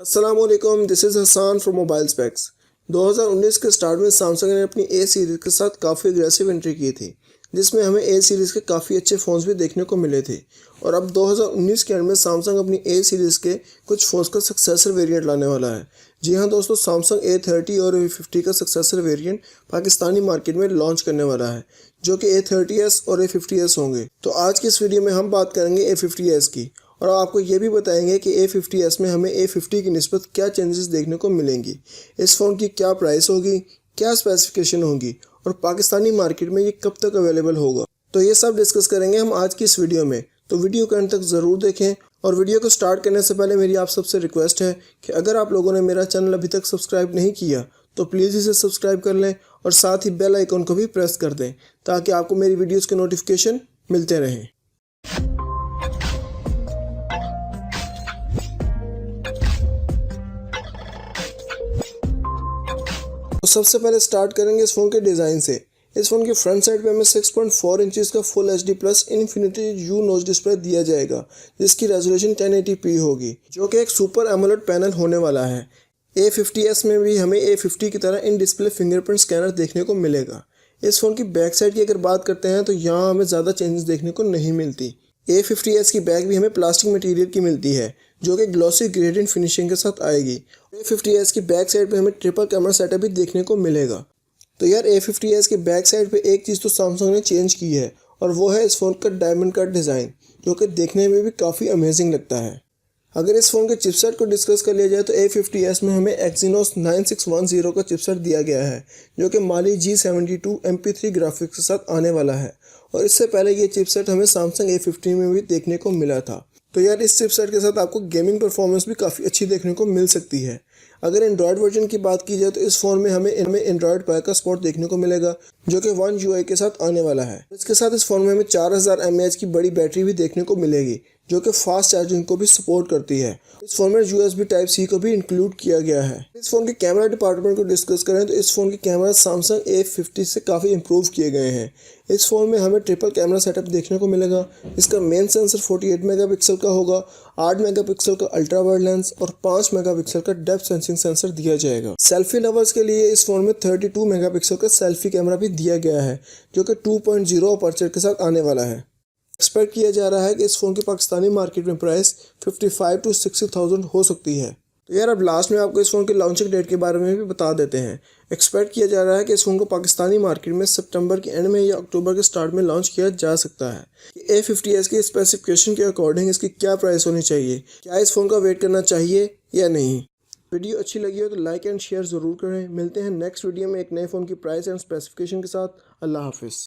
अस्सलामुअलैकुम, this is Hasan from mobile specs. 2019 के start में सैमसंग ने अपनी ए सीरीज़ के साथ काफ़ी अग्रेसिव एंट्री की थी, जिसमें हमें ए सीरीज़ के काफ़ी अच्छे फ़ोन्स भी देखने को मिले थे। और अब 2019 के एंड में सैमसंग अपनी ए सीरीज़ के कुछ फ़ोन्स का सक्सेसर वेरिएंट लाने वाला है। जी हाँ दोस्तों, सैमसंग A30 और A50 का सक्सेसर वेरिएंट पाकिस्तानी मार्केट में लॉन्च करने वाला है, जो कि A30s और A50s होंगे। तो आज की इस वीडियो में हम बात करेंगे A50s की, और आपको ये भी बताएंगे कि A50s में हमें A50 की निस्बत क्या चेंजेस देखने को मिलेंगी, इस फ़ोन की क्या प्राइस होगी, क्या स्पेसिफिकेशन होगी और पाकिस्तानी मार्केट में ये कब तक अवेलेबल होगा। तो ये सब डिस्कस करेंगे हम आज की इस वीडियो में। तो वीडियो को अंत तक ज़रूर देखें। और वीडियो को स्टार्ट करने से पहले मेरी आप सबसे रिक्वेस्ट है कि अगर आप लोगों ने मेरा चैनल अभी तक सब्सक्राइब नहीं किया तो प्लीज़ इसे सब्सक्राइब कर लें और साथ ही बेल आइकन को भी प्रेस कर दें, ताकि आपको मेरी वीडियोज़ के नोटिफिकेशन मिलते रहें। तो सबसे पहले स्टार्ट करेंगे इस फ़ोन के डिज़ाइन से। इस फ़ोन की फ्रंट साइड पे हमें 6.4 इंचज़ का full HD plus infinity u नोच डिस्प्ले दिया जाएगा, जिसकी रेजोल्यूशन 1080p होगी, जो कि एक सुपर एमोलेड पैनल होने वाला है। A50s में भी हमें A50 की तरह इन डिस्प्ले फिंगरप्रिंट स्कैनर देखने को मिलेगा। इस फ़ोन की बैक साइड की अगर बात करते हैं तो यहाँ हमें ज़्यादा चेंजेस देखने को नहीं मिलती। A50s की बैक भी हमें प्लास्टिक मटेरियल की मिलती है, जो कि ग्लॉसी ग्रेडियंट फिनिशिंग के साथ आएगी। A50s की बैक साइड पे हमें ट्रिपल कैमरा सेटअप भी देखने को मिलेगा। तो यार A50s के बैक साइड पे एक चीज़ तो सैमसंग ने चेंज की है, और वो है इस फ़ोन का डायमंड कट डिज़ाइन, जो कि देखने में भी काफ़ी अमेजिंग लगता है। अगर इस फ़ोन के चिपसेट को डिस्कस कर लिया जाए तो A50s में हमें Exynos 9610 का चिपसेट दिया गया है, जो कि Mali G72 MP3 ग्राफिक्स के साथ आने वाला है। और इससे पहले ये चिपसेट हमें Samsung A50 में भी देखने को मिला था। तो यार इस चिपसेट के साथ आपको गेमिंग परफॉर्मेंस भी काफ़ी अच्छी देखने को मिल सकती है। अगर एंड्रॉयड वर्जन की बात की जाए तो इस फ़ोन में हमें एंड्रॉयड पाई का सपोर्ट देखने को मिलेगा, जो कि One UI के साथ आने वाला है। इसके साथ इस फ़ोन में हमें 4000 mAh की बड़ी बैटरी भी देखने को मिलेगी, जो कि फास्ट चार्जिंग को भी सपोर्ट करती है। इस फ़ोन में USB Type-C को भी इंक्लूड किया गया है। इस फ़ोन के कैमरा डिपार्टमेंट को डिस्कस करें तो इस फ़ोन के कैमरा Samsung A50 से काफ़ी इंप्रूव किए गए हैं। इस फ़ोन में हमें ट्रिपल कैमरा सेटअप देखने को मिलेगा। इसका मेन सेंसर 48 मेगापिक्सल का होगा, 8 मेगापिक्सल का अल्ट्रा वाइड लेंस और 5 मेगापिक्सल का डेप्थ सेंसिंग सेंसर दिया जाएगा। सेल्फी लवर्स के लिए इस फ़ोन में 32 मेगापिक्सल का सेल्फी कैमरा भी दिया गया है, जो कि 2.0 अपर्चर के साथ आने वाला है। एक्सपेक्ट किया जा रहा है कि इस फ़ोन की पाकिस्तानी मार्केट में प्राइस 55 to 60,000 हो सकती है। तो यार अब लास्ट में आपको इस फ़ोन की लॉन्चिंग डेट के बारे में भी बता देते हैं। एक्सपेक्ट किया जा रहा है कि इस फ़ोन को पाकिस्तानी मार्केट में सितंबर के एंड में या अक्टूबर के स्टार्ट में लॉन्च किया जा सकता है। A50s की स्पेसिफिकेशन के अकॉर्डिंग इसकी क्या प्राइस होनी चाहिए, क्या इस फ़ोन का वेट करना चाहिए या नहीं। वीडियो अच्छी लगी हो तो लाइक एंड शेयर ज़रूर करें। मिलते हैं नेक्स्ट वीडियो में एक नए फ़ोन की प्राइस एंड स्पेसिफिकेशन के साथ। अल्लाह हाफिज़।